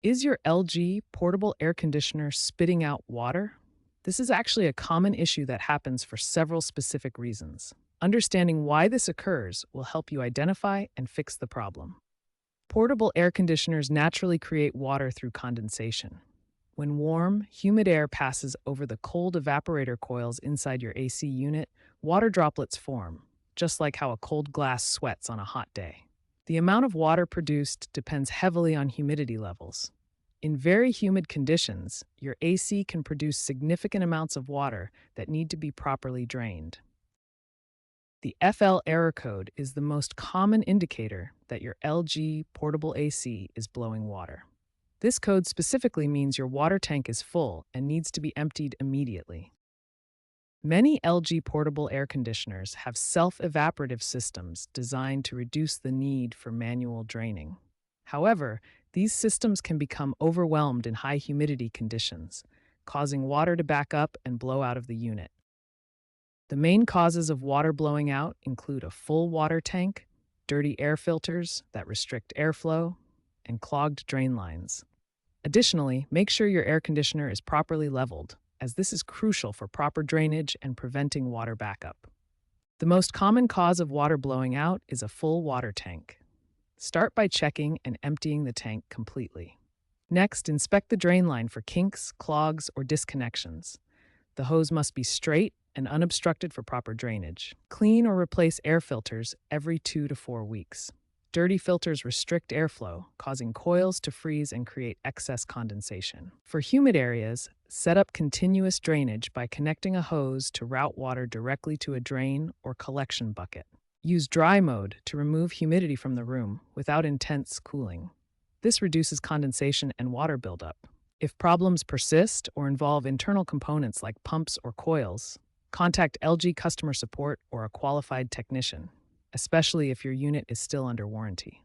Is your LG portable air conditioner spitting out water? This is actually a common issue that happens for several specific reasons. Understanding why this occurs will help you identify and fix the problem. Portable air conditioners naturally create water through condensation. When warm, humid air passes over the cold evaporator coils inside your AC unit, water droplets form, just like how a cold glass sweats on a hot day. The amount of water produced depends heavily on humidity levels. In very humid conditions, your AC can produce significant amounts of water that need to be properly drained. The FL error code is the most common indicator that your LG portable AC is blowing water. This code specifically means your water tank is full and needs to be emptied immediately. Many LG portable air conditioners have self-evaporative systems designed to reduce the need for manual draining. However, these systems can become overwhelmed in high humidity conditions, causing water to back up and blow out of the unit. The main causes of water blowing out include a full water tank, dirty air filters that restrict airflow, and clogged drain lines. Additionally, make sure your air conditioner is properly leveled, as this is crucial for proper drainage and preventing water backup. The most common cause of water blowing out is a full water tank. Start by checking and emptying the tank completely. Next, inspect the drain line for kinks, clogs, or disconnections. The hose must be straight and unobstructed for proper drainage. Clean or replace air filters every 2 to 4 weeks. Dirty filters restrict airflow, causing coils to freeze and create excess condensation. For humid areas, set up continuous drainage by connecting a hose to route water directly to a drain or collection bucket. Use dry mode to remove humidity from the room without intense cooling. This reduces condensation and water buildup. If problems persist or involve internal components like pumps or coils, contact LG customer support or a qualified technician, especially if your unit is still under warranty.